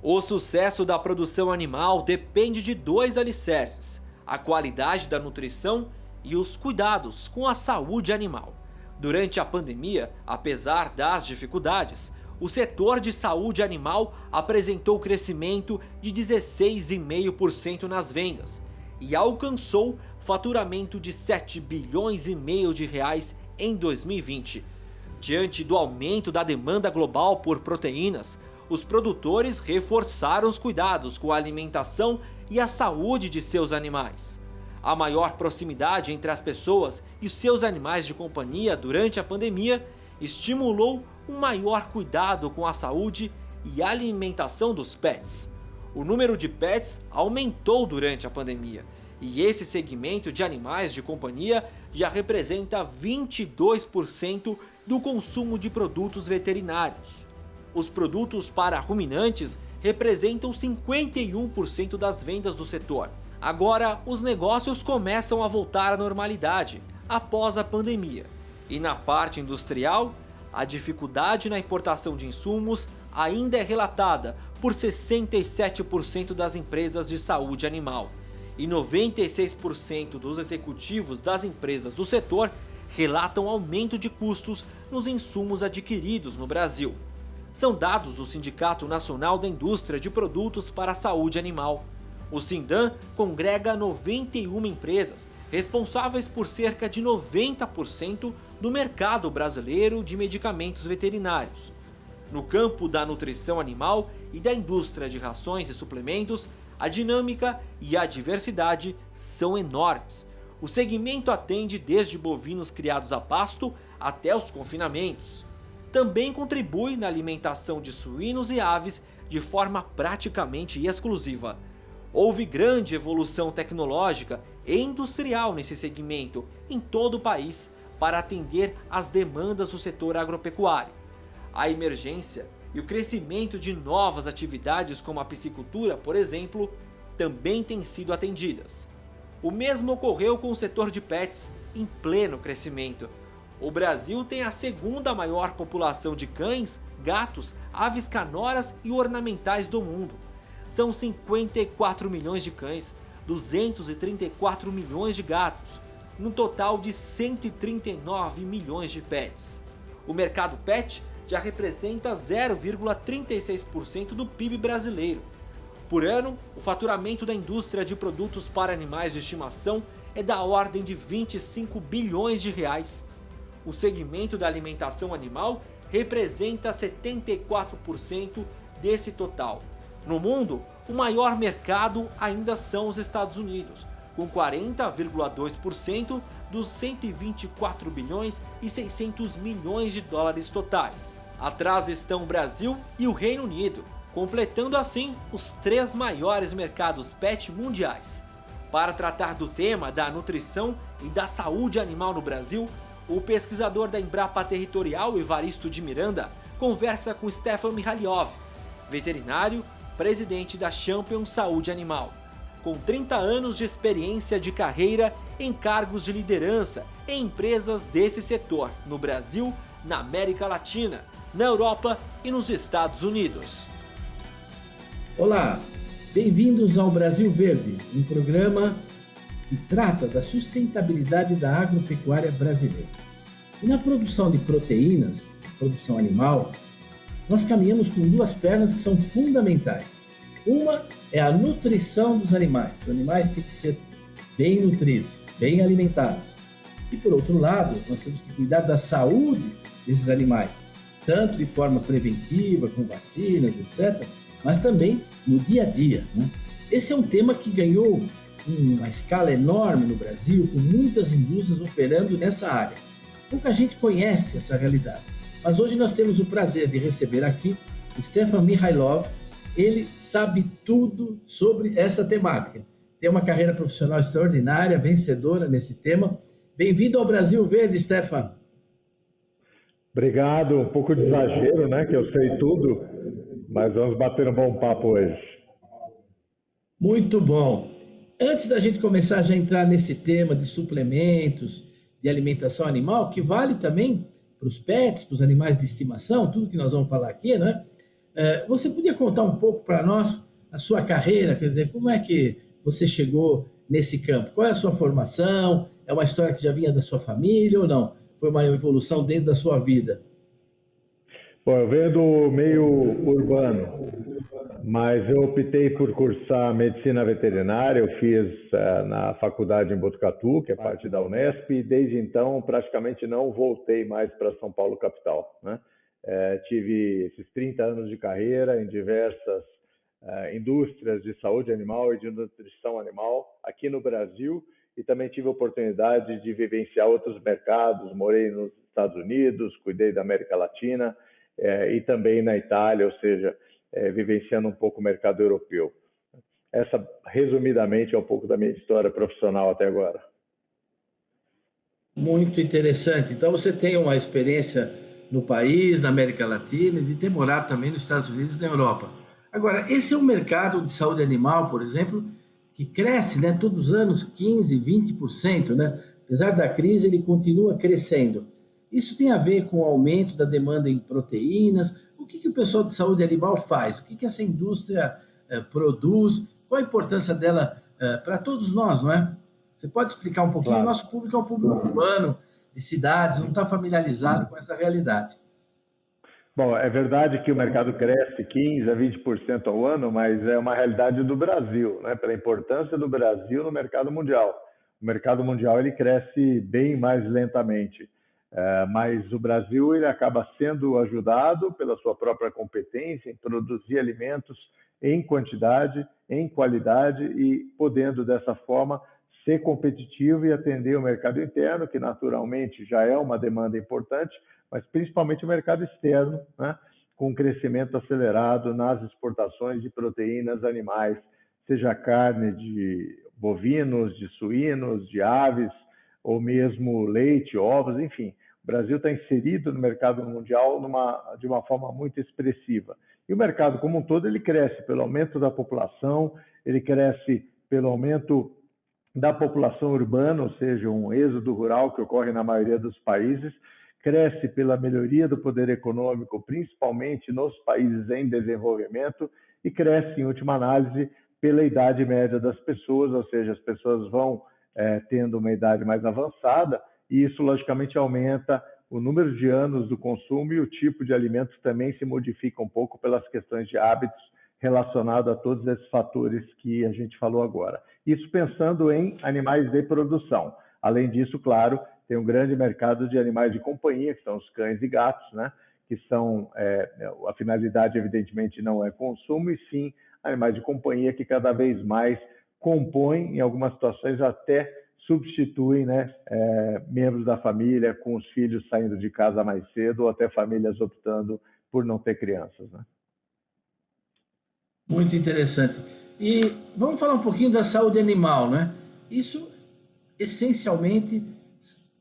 O sucesso da produção animal depende de dois alicerces: a qualidade da nutrição e os cuidados com a saúde animal. Durante a pandemia, apesar das dificuldades, o setor de saúde animal apresentou crescimento de 16,5% nas vendas e alcançou faturamento de 7 bilhões e meio de reais em 2020. Diante do aumento da demanda global por proteínas, os produtores reforçaram os cuidados com a alimentação e a saúde de seus animais. A maior proximidade entre as pessoas e os seus animais de companhia durante a pandemia estimulou um maior cuidado com a saúde e alimentação dos pets. O número de pets aumentou durante a pandemia e esse segmento de animais de companhia já representa 22% do consumo de produtos veterinários. Os produtos para ruminantes representam 51% das vendas do setor. Agora, os negócios começam a voltar à normalidade após a pandemia. E na parte industrial, a dificuldade na importação de insumos ainda é relatada por 67% das empresas de saúde animal. E 96% dos executivos das empresas do setor relatam aumento de custos nos insumos adquiridos no Brasil. São dados do Sindicato Nacional da Indústria de Produtos para a Saúde Animal. O Sindan congrega 91 empresas, responsáveis por cerca de 90% do mercado brasileiro de medicamentos veterinários. No campo da nutrição animal e da indústria de rações e suplementos, a dinâmica e a diversidade são enormes. O segmento atende desde bovinos criados a pasto até os confinamentos. Também contribui na alimentação de suínos e aves de forma praticamente exclusiva. Houve grande evolução tecnológica e industrial nesse segmento em todo o país para atender às demandas do setor agropecuário. A emergência e o crescimento de novas atividades como a piscicultura, por exemplo, também têm sido atendidas. O mesmo ocorreu com o setor de pets, em pleno crescimento. O Brasil tem a segunda maior população de cães, gatos, aves canoras e ornamentais do mundo. São 54 milhões de cães, 234 milhões de gatos, num total de 139 milhões de pets. O mercado pet já representa 0,36% do PIB brasileiro. Por ano, o faturamento da indústria de produtos para animais de estimação é da ordem de 25 bilhões de reais. O segmento da alimentação animal representa 74% desse total. No mundo, o maior mercado ainda são os Estados Unidos, com 40,2% dos 124 bilhões e 600 milhões de dólares totais. Atrás estão o Brasil e o Reino Unido, completando assim os 3 maiores mercados pet mundiais. Para tratar do tema da nutrição e da saúde animal no Brasil, o pesquisador da Embrapa Territorial, Evaristo de Miranda, conversa com Stefan Mihaliov, veterinário, presidente da Champion Saúde Animal. Com 30 anos de experiência de carreira em cargos de liderança em empresas desse setor, no Brasil, na América Latina, na Europa e nos Estados Unidos. Olá, bem-vindos ao Brasil Verde, um programa que trata da sustentabilidade da agropecuária brasileira. E na produção de proteínas, produção animal, nós caminhamos com 2 pernas que são fundamentais. Uma é a nutrição dos animais. Os animais têm que ser bem nutridos, bem alimentados. E por outro lado, nós temos que cuidar da saúde desses animais, tanto de forma preventiva, com vacinas, etc., mas também no dia a dia, né? Esse é um tema que ganhou uma escala enorme no Brasil, com muitas indústrias operando nessa área. Pouca gente conhece essa realidade, mas hoje nós temos o prazer de receber aqui o Stefan Mihailov. Ele sabe tudo sobre essa temática. Tem uma carreira profissional extraordinária, vencedora nesse tema. Bem-vindo ao Brasil Verde, Stefan. Obrigado, um pouco de exagero, né, que eu sei tudo, mas vamos bater um bom papo hoje. Muito bom. Antes da gente começar já a entrar nesse tema de suplementos, de alimentação animal, que vale também para os pets, para os animais de estimação, tudo que nós vamos falar aqui, né? Você podia contar um pouco para nós a sua carreira, quer dizer, como é que você chegou nesse campo? Qual é a sua formação? É uma história que já vinha da sua família ou não? Foi uma evolução dentro da sua vida? Bom, eu venho do meio urbano, mas eu optei por cursar medicina veterinária. Eu fiz na faculdade em Botucatu, que é parte da Unesp, e desde então praticamente não voltei mais para São Paulo capital, né? Tive esses 30 anos de carreira em diversas indústrias de saúde animal e de nutrição animal aqui no Brasil, e também tive a oportunidade de vivenciar outros mercados. Morei nos Estados Unidos, cuidei da América Latina e também na Itália, ou seja, vivenciando um pouco o mercado europeu. Essa, resumidamente, é um pouco da minha história profissional até agora. Muito interessante. Então, você tem uma experiência no país, na América Latina, e de ter morado também nos Estados Unidos e na Europa. Agora, esse é um mercado de saúde animal, por exemplo, que cresce, né, todos os anos 15, 20%, né? Apesar da crise, ele continua crescendo. Isso tem a ver com o aumento da demanda em proteínas. O que o pessoal de saúde animal faz? O que essa indústria produz? Qual a importância dela para todos nós, não é? Você pode explicar um pouquinho? O Claro. nosso público é um público urbano, de cidades, não está familiarizado com essa realidade. Bom, é verdade que o mercado cresce 15 a 20% ao ano, mas é uma realidade do Brasil, né? Pela importância do Brasil no mercado mundial. O mercado mundial ele cresce bem mais lentamente, mas o Brasil ele acaba sendo ajudado pela sua própria competência em produzir alimentos em quantidade, em qualidade e podendo dessa forma ser competitivo e atender o mercado interno, que naturalmente já é uma demanda importante, mas principalmente o mercado externo, né, com um crescimento acelerado nas exportações de proteínas animais, seja carne de bovinos, de suínos, de aves, ou mesmo leite, ovos, enfim. O Brasil está inserido no mercado mundial de uma forma muito expressiva. E o mercado como um todo ele cresce pelo aumento da população, ele cresce pelo aumento da população urbana, ou seja, um êxodo rural que ocorre na maioria dos países, cresce pela melhoria do poder econômico, principalmente nos países em desenvolvimento, e cresce, em última análise, pela idade média das pessoas, ou seja, as pessoas vão tendo uma idade mais avançada, e isso, logicamente, aumenta o número de anos do consumo, e o tipo de alimentos também se modifica um pouco pelas questões de hábitos relacionado a todos esses fatores que a gente falou agora. Isso pensando em animais de produção. Além disso, claro, tem um grande mercado de animais de companhia, que são os cães e gatos, né? Que são, a finalidade evidentemente não é consumo, e sim animais de companhia que cada vez mais compõem, em algumas situações até substituem, né, membros da família, com os filhos saindo de casa mais cedo, ou até famílias optando por não ter crianças, né? Muito interessante. E vamos falar um pouquinho da saúde animal, né? Isso essencialmente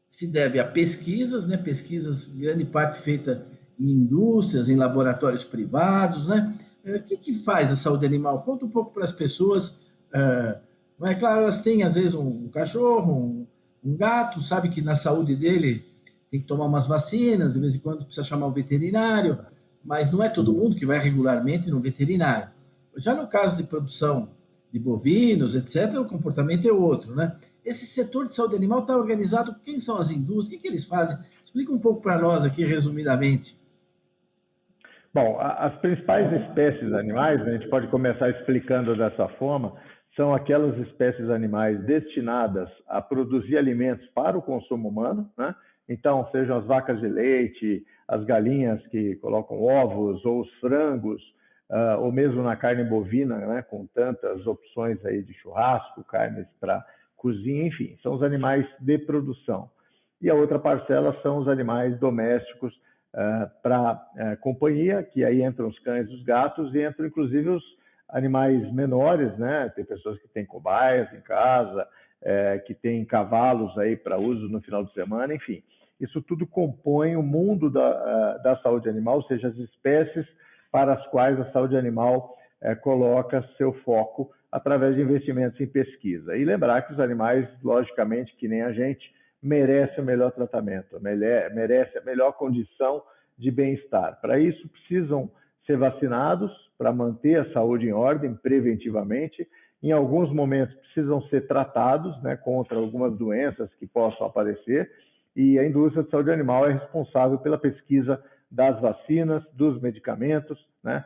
se deve a pesquisas, né? Pesquisas, grande parte feita em indústrias, em laboratórios privados, né? O que faz a saúde animal? Conta um pouco para as pessoas. Não é claro, elas têm às vezes um cachorro, um gato, sabe que na saúde dele tem que tomar umas vacinas, de vez em quando precisa chamar o veterinário, mas não é todo mundo que vai regularmente no veterinário. Já no caso de produção de bovinos, etc., o comportamento é outro, né? Esse setor de saúde animal está organizado, quem são as indústrias, o que eles fazem? Explica um pouco para nós aqui, resumidamente. Bom, as principais espécies animais, a gente pode começar explicando dessa forma, são aquelas espécies animais destinadas a produzir alimentos para o consumo humano, né? Então, sejam as vacas de leite, as galinhas que colocam ovos, ou os frangos, ou mesmo na carne bovina, né, com tantas opções aí de churrasco, carnes para cozinha, enfim, são os animais de produção. E a outra parcela são os animais domésticos para companhia, que aí entram os cães e os gatos, e entram inclusive os animais menores, né? Tem pessoas que têm cobaias em casa, que têm cavalos aí para uso no final de semana, enfim. Isso tudo compõe o mundo da saúde animal, ou seja, as espécies para as quais a saúde animal coloca seu foco através de investimentos em pesquisa. E lembrar que os animais, logicamente, que nem a gente, merecem o melhor tratamento, merece a melhor condição de bem-estar. Para isso, precisam ser vacinados para manter a saúde em ordem preventivamente. Em alguns momentos precisam ser tratados, né, contra algumas doenças que possam aparecer, e a indústria de saúde animal é responsável pela pesquisa das vacinas, dos medicamentos, né,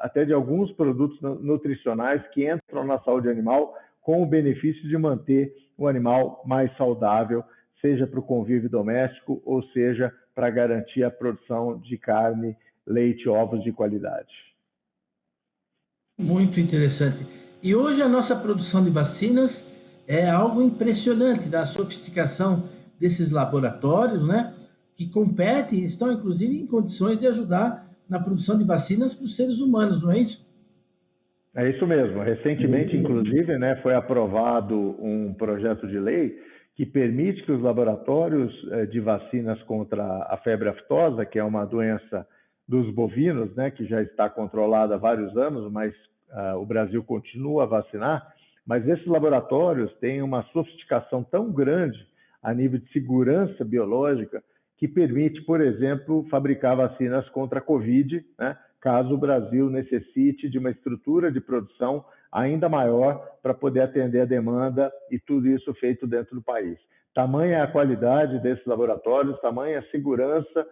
até de alguns produtos nutricionais que entram na saúde animal com o benefício de manter o animal mais saudável, seja para o convívio doméstico ou seja para garantir a produção de carne, leite e ovos de qualidade. Muito interessante. E hoje a nossa produção de vacinas é algo impressionante da sofisticação desses laboratórios, né? Que competem, estão inclusive em condições de ajudar na produção de vacinas para os seres humanos, não é isso? É isso mesmo. Recentemente, inclusive, né, foi aprovado um projeto de lei que permite que os laboratórios de vacinas contra a febre aftosa, que é uma doença dos bovinos, né, que já está controlada há vários anos, mas o Brasil continua a vacinar, mas esses laboratórios têm uma sofisticação tão grande a nível de segurança biológica que permite, por exemplo, fabricar vacinas contra a Covid, né, caso o Brasil necessite de uma estrutura de produção ainda maior para poder atender a demanda e tudo isso feito dentro do país. Tamanha a qualidade desses laboratórios, tamanha a segurança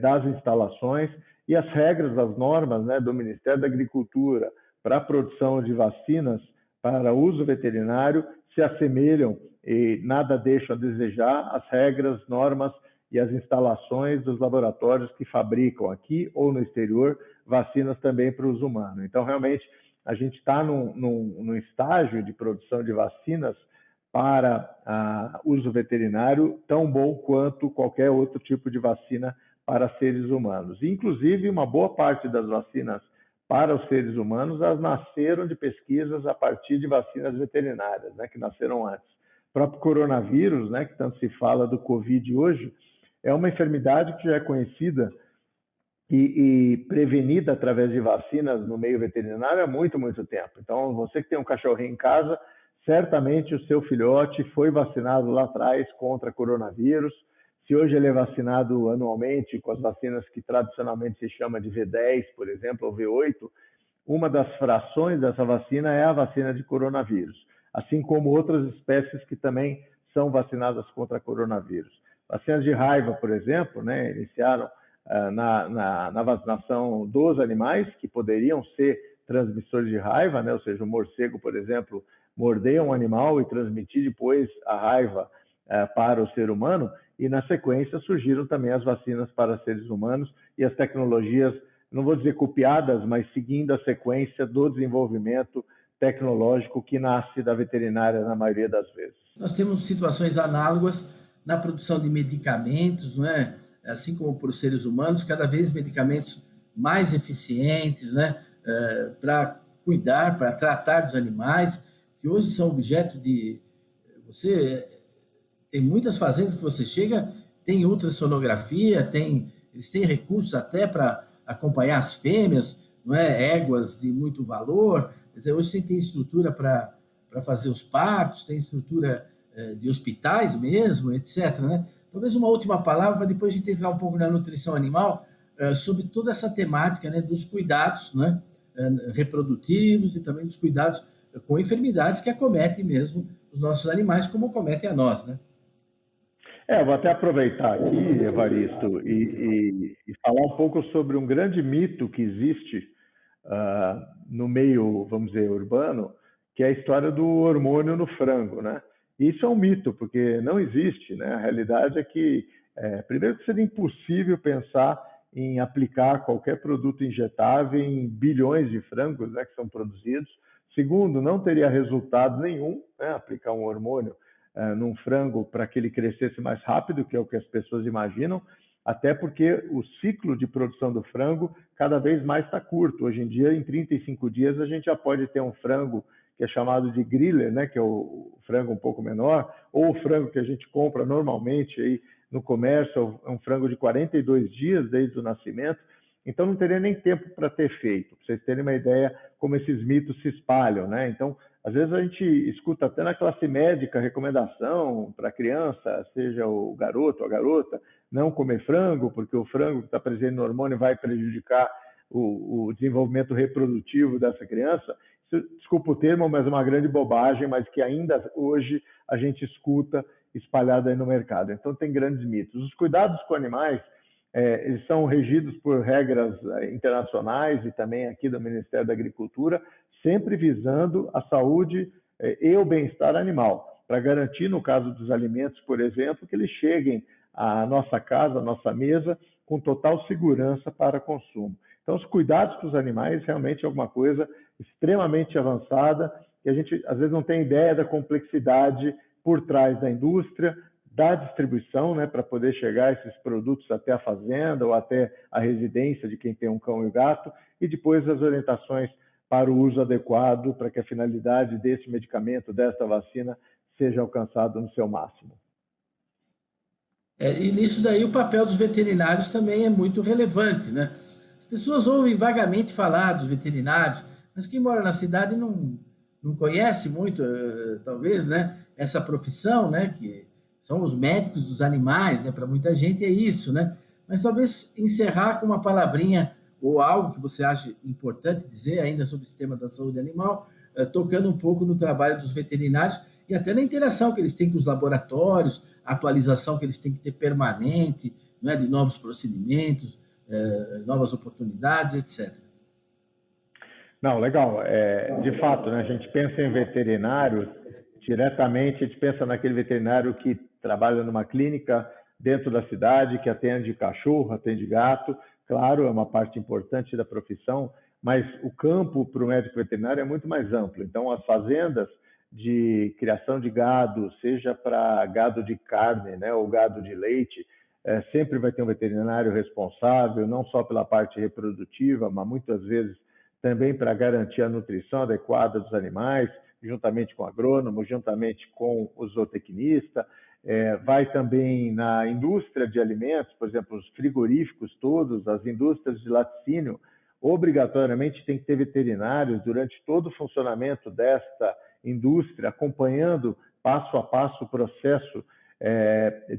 das instalações e as regras, as normas, né, do Ministério da Agricultura para a produção de vacinas para uso veterinário se assemelham e nada deixam a desejar as regras, normas e as instalações dos laboratórios que fabricam aqui ou no exterior vacinas também para o uso humano. Então, realmente, a gente está num estágio de produção de vacinas para uso veterinário tão bom quanto qualquer outro tipo de vacina para seres humanos. Inclusive, uma boa parte das vacinas para os seres humanos, elas nasceram de pesquisas a partir de vacinas veterinárias, né, que nasceram antes. O próprio coronavírus, né, que tanto se fala do Covid hoje, é uma enfermidade que já é conhecida e prevenida através de vacinas no meio veterinário há muito, muito tempo. Então, você que tem um cachorrinho em casa, certamente o seu filhote foi vacinado lá atrás contra coronavírus. Se hoje ele é vacinado anualmente com as vacinas que tradicionalmente se chama de V10, por exemplo, ou V8, uma das frações dessa vacina é a vacina de coronavírus, assim como outras espécies que também são vacinadas contra coronavírus. Vacinas de raiva, por exemplo, né, iniciaram na vacinação dos animais que poderiam ser transmissores de raiva, né, ou seja, o morcego, por exemplo, morder um animal e transmitir depois a raiva para o ser humano, e na sequência surgiram também as vacinas para seres humanos e as tecnologias, não vou dizer copiadas, mas seguindo a sequência do desenvolvimento tecnológico que nasce da veterinária na maioria das vezes. Nós temos situações análogas na produção de medicamentos, não é? Assim como para os seres humanos, cada vez medicamentos mais eficientes, né? Para cuidar, para tratar dos animais, que hoje são objeto de... Tem muitas fazendas que você chega, tem ultrassonografia, eles têm recursos até para acompanhar as fêmeas, não é? Éguas de muito valor. Quer dizer, hoje você tem estrutura para fazer os partos, tem estrutura de hospitais mesmo, etc. Né? Talvez uma última palavra para depois a gente entrar um pouco na nutrição animal, sobre toda essa temática, né, dos cuidados, né, reprodutivos e também dos cuidados com enfermidades que acometem mesmo os nossos animais, como acometem a nós, né? Vou até aproveitar aqui, Evaristo, e falar um pouco sobre um grande mito que existe no meio, vamos dizer, urbano, que é a história do hormônio no frango, né? Isso é um mito, porque não existe, né? A realidade é que, primeiro, que seria impossível pensar em aplicar qualquer produto injetável em bilhões de frangos, né, que são produzidos. Segundo, não teria resultado nenhum, né, aplicar um hormônio num frango para que ele crescesse mais rápido, que é o que as pessoas imaginam, até porque o ciclo de produção do frango cada vez mais está curto. Hoje em dia, em 35 dias, a gente já pode ter um frango que é chamado de griller, né, que é o frango um pouco menor, ou o frango que a gente compra normalmente aí no comércio, é um frango de 42 dias desde o nascimento. Então, não teria nem tempo para ter feito. Para vocês terem uma ideia como esses mitos se espalham, né? Então, Às vezes a gente escuta até na classe médica recomendação para a criança, seja o garoto ou a garota, não comer frango, porque o frango que está presente no hormônio vai prejudicar o desenvolvimento reprodutivo dessa criança. Isso, desculpa o termo, mas é uma grande bobagem, mas que ainda hoje a gente escuta espalhado aí no mercado. Então tem grandes mitos. Os cuidados com animais, eles são regidos por regras internacionais e também aqui do Ministério da Agricultura, sempre visando a saúde e o bem-estar animal, para garantir, no caso dos alimentos, por exemplo, que eles cheguem à nossa casa, à nossa mesa, com total segurança para consumo. Então, os cuidados com os animais realmente é alguma coisa extremamente avançada, que a gente às vezes não tem ideia da complexidade por trás da indústria, da distribuição, né, para poder chegar esses produtos até a fazenda ou até a residência de quem tem um cão e um gato, e depois as orientações para o uso adequado, para que a finalidade desse medicamento, dessa vacina, seja alcançada no seu máximo. E nisso daí o papel dos veterinários também é muito relevante, né? As pessoas ouvem vagamente falar dos veterinários, mas quem mora na cidade não conhece muito, talvez, né? Essa profissão, né? Que são os médicos dos animais, né? Para muita gente é isso, né? Mas talvez encerrar com uma palavrinha ou algo que você acha importante dizer ainda sobre esse tema da saúde animal, tocando um pouco no trabalho dos veterinários e até na interação que eles têm com os laboratórios, a atualização que eles têm que ter permanente, né, de novos procedimentos, novas oportunidades, etc. Não, legal. De fato, né, a gente pensa em veterinário, diretamente a gente pensa naquele veterinário que trabalha numa clínica dentro da cidade, que atende cachorro, atende gato. Claro, é uma parte importante da profissão, mas o campo para o médico veterinário é muito mais amplo. Então, as fazendas de criação de gado, seja para gado de carne, né, ou gado de leite, sempre vai ter um veterinário responsável, não só pela parte reprodutiva, mas muitas vezes também para garantir a nutrição adequada dos animais, juntamente com o agrônomo, juntamente com o zootecnista. Vai também na indústria de alimentos, por exemplo, os frigoríficos todos, as indústrias de laticínio, obrigatoriamente tem que ter veterinários durante todo o funcionamento desta indústria, acompanhando passo a passo o processo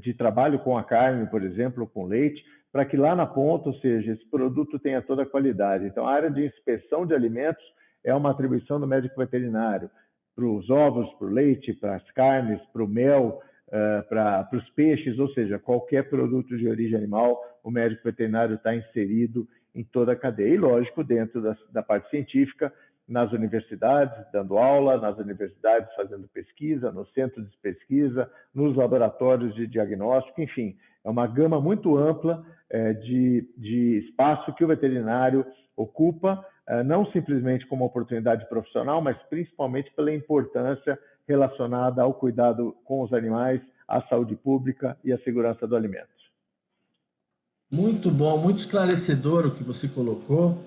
de trabalho com a carne, por exemplo, com leite, para que lá na ponta, ou seja, esse produto tenha toda a qualidade. Então, a área de inspeção de alimentos é uma atribuição do médico veterinário. Para os ovos, para o leite, para as carnes, para o mel, para os peixes, ou seja, qualquer produto de origem animal, o médico veterinário está inserido em toda a cadeia. E, lógico, dentro da parte científica, nas universidades, dando aula, nas universidades fazendo pesquisa, nos centros de pesquisa, nos laboratórios de diagnóstico, enfim, é uma gama muito ampla de espaço que o veterinário ocupa, não simplesmente como oportunidade profissional, mas principalmente pela importância relacionada ao cuidado com os animais, à saúde pública e à segurança do alimento. Muito bom, muito esclarecedor o que você colocou.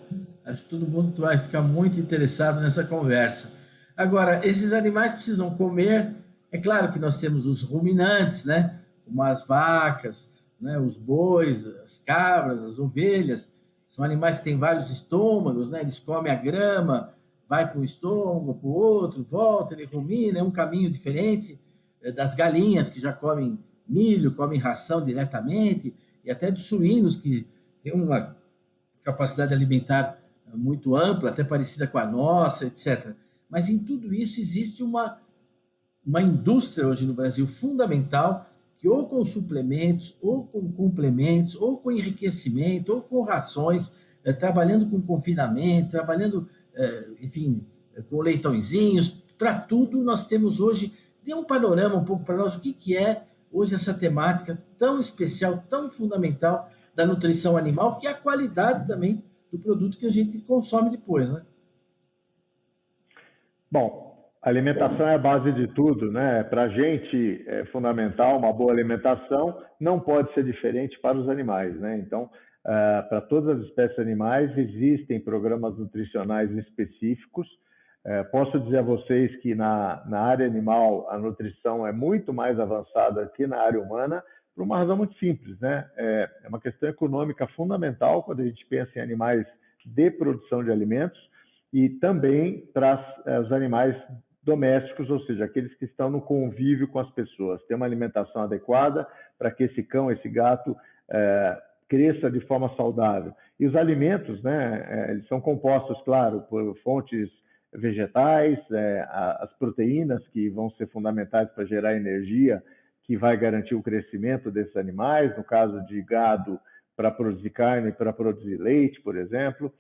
Acho que todo mundo vai ficar muito interessado nessa conversa. Agora, esses animais precisam comer. É claro que nós temos os ruminantes, né? Como as vacas, né? Os bois, as cabras, as ovelhas. São animais que têm vários estômagos, né? Eles comem a grama, vai para um estômago, para o outro, volta, ele rumina, é um caminho diferente das galinhas que já comem milho, comem ração diretamente, e até dos suínos que têm uma capacidade alimentar muito ampla, até parecida com a nossa, etc. Mas em tudo isso existe uma indústria hoje no Brasil fundamental que ou com suplementos, ou com complementos, ou com enriquecimento, ou com rações, trabalhando com confinamento, trabalhando, enfim, com leitõezinhos, para tudo nós temos hoje. Dê um panorama um pouco para nós, o que é hoje essa temática tão especial, tão fundamental da nutrição animal, que é a qualidade também do produto que a gente consome depois, né? Bom, a alimentação é a base de tudo, né? Para a gente é fundamental uma boa alimentação, não pode ser diferente para os animais, né? Então, para todas as espécies animais existem programas nutricionais específicos. Posso dizer a vocês que na área animal a nutrição é muito mais avançada que na área humana, por uma razão muito simples, né? É uma questão econômica fundamental quando a gente pensa em animais de produção de alimentos e também para os animais domésticos, ou seja, aqueles que estão no convívio com as pessoas, ter uma alimentação adequada para que esse cão, esse gato cresça de forma saudável. E os alimentos, né, eles são compostos, claro, por fontes vegetais, as proteínas que vão ser fundamentais para gerar energia, que vai garantir o crescimento desses animais, no caso de gado, para produzir carne, para produzir leite, por exemplo.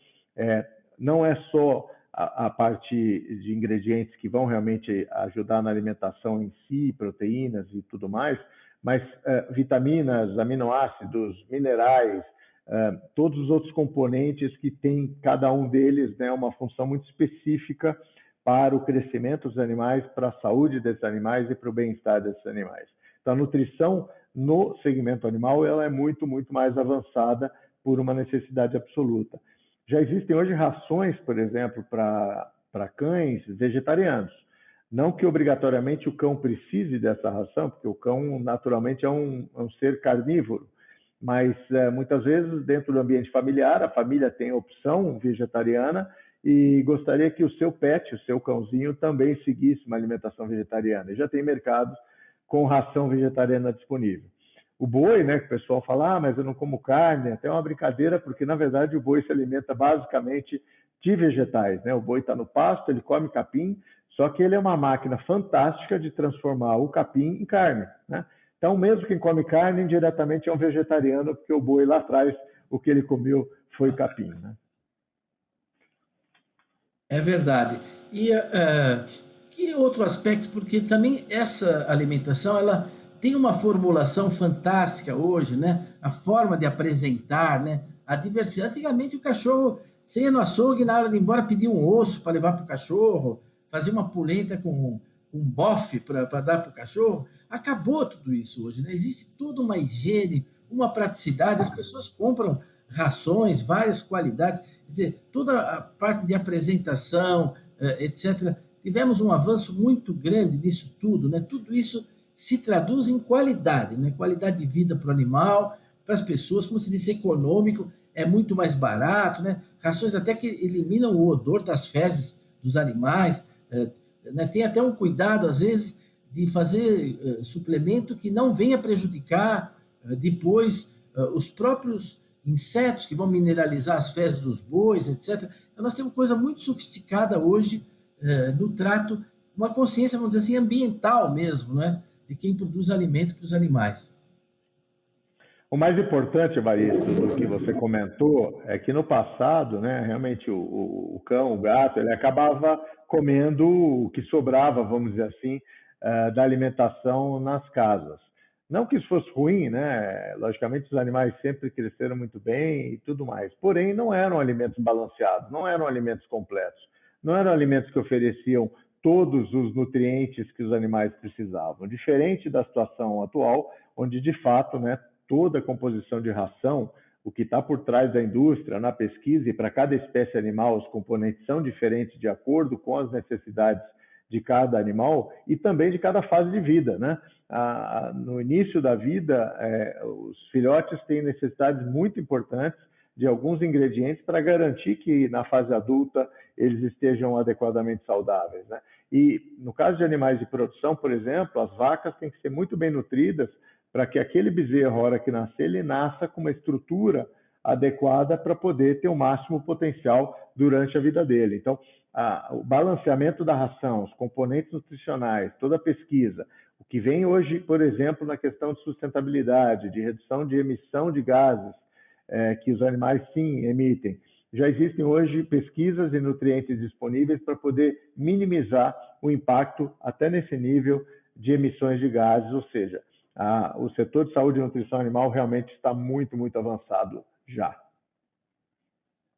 Não é só a parte de ingredientes que vão realmente ajudar na alimentação em si, proteínas e tudo mais, mas vitaminas, aminoácidos, minerais, todos os outros componentes que tem cada um deles, né, uma função muito específica para o crescimento dos animais, para a saúde desses animais e para o bem-estar desses animais. Então, a nutrição no segmento animal ela é muito, muito mais avançada por uma necessidade absoluta. Já existem hoje rações, por exemplo, para cães vegetarianos. Não que obrigatoriamente o cão precise dessa ração, porque o cão naturalmente é um ser carnívoro, mas muitas vezes dentro do ambiente familiar, a família tem opção vegetariana e gostaria que o seu pet, o seu cãozinho, também seguisse uma alimentação vegetariana. E já tem mercados com ração vegetariana disponível. O boi, né, que o pessoal fala, mas eu não como carne, até uma brincadeira, porque na verdade o boi se alimenta basicamente de vegetais, né? O boi está no pasto, ele come capim, só que ele é uma máquina fantástica de transformar o capim em carne, né? Então, mesmo quem come carne, indiretamente é um vegetariano, porque o boi lá atrás, o que ele comeu foi capim, né? É verdade. E que outro aspecto, porque também essa alimentação, ela tem uma formulação fantástica hoje, né? A forma de apresentar, né? A diversidade. Antigamente o cachorro, você ia no açougue, na hora de ir embora, pedia um osso para levar para o cachorro, fazia uma polenta com um bofe para dar para o cachorro. Acabou tudo isso hoje, né? Existe toda uma higiene, uma praticidade, as pessoas compram rações, várias qualidades, quer dizer, toda a parte de apresentação, etc. Tivemos um avanço muito grande nisso tudo, né? Tudo isso se traduz em qualidade, né? Qualidade de vida para o animal, para as pessoas, como se disse, econômico, é muito mais barato, né? Rações até que eliminam o odor das fezes dos animais, né? Tem até um cuidado, às vezes, de fazer suplemento que não venha prejudicar depois os próprios insetos que vão mineralizar as fezes dos bois, etc. Então, nós temos coisa muito sofisticada hoje no trato, uma consciência, vamos dizer assim, ambiental mesmo, né? De quem produz alimento para os animais. O mais importante, Evaristo, do que você comentou, é que no passado, né, realmente o cão, o gato, ele acabava comendo o que sobrava, vamos dizer assim, da alimentação nas casas. Não que isso fosse ruim, né? Logicamente os animais sempre cresceram muito bem e tudo mais. Porém, não eram alimentos balanceados, não eram alimentos completos, não eram alimentos que ofereciam todos os nutrientes que os animais precisavam. Diferente da situação atual, onde de fato, né, toda a composição de ração, o que está por trás da indústria, na pesquisa, e para cada espécie animal os componentes são diferentes de acordo com as necessidades de cada animal e também de cada fase de vida, né? No início da vida, os filhotes têm necessidades muito importantes de alguns ingredientes para garantir que na fase adulta eles estejam adequadamente saudáveis, né? E no caso de animais de produção, por exemplo, as vacas têm que ser muito bem nutridas para que aquele bezerro, a hora que nascer, ele nasça com uma estrutura adequada para poder ter o máximo potencial durante a vida dele. Então, o balanceamento da ração, os componentes nutricionais, toda a pesquisa, o que vem hoje, por exemplo, na questão de sustentabilidade, de redução de emissão de gases que os animais sim emitem. Já existem hoje pesquisas e nutrientes disponíveis para poder minimizar o impacto até nesse nível de emissões de gases, ou seja, o setor de saúde e nutrição animal realmente está muito, muito avançado já.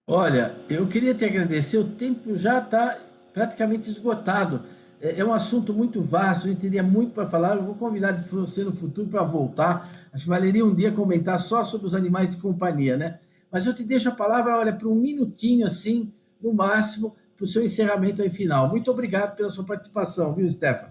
Olha, eu queria te agradecer, o tempo já está praticamente esgotado. É um assunto muito vasto, a gente teria muito para falar. Eu vou convidar você no futuro para voltar. Acho que valeria um dia comentar só sobre os animais de companhia, né? Mas eu te deixo a palavra, olha, para um minutinho assim, no máximo, para o seu encerramento aí final. Muito obrigado pela sua participação, viu, Stefan?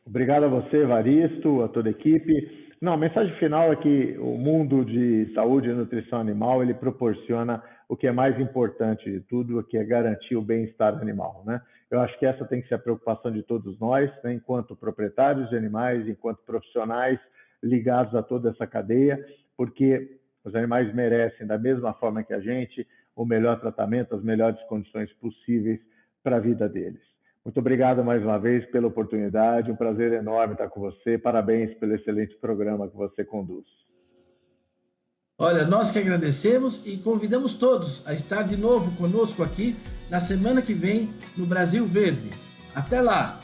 Obrigado a você, Evaristo, a toda a equipe. Não, a mensagem final é que o mundo de saúde e nutrição animal, ele proporciona o que é mais importante de tudo, que é garantir o bem-estar animal, né? Eu acho que essa tem que ser a preocupação de todos nós, né, enquanto proprietários de animais, enquanto profissionais ligados a toda essa cadeia, porque os animais merecem, da mesma forma que a gente, o melhor tratamento, as melhores condições possíveis para a vida deles. Muito obrigado mais uma vez pela oportunidade, um prazer enorme estar com você. Parabéns pelo excelente programa que você conduz. Olha, nós que agradecemos e convidamos todos a estar de novo conosco aqui na semana que vem no Brasil Verde. Até lá!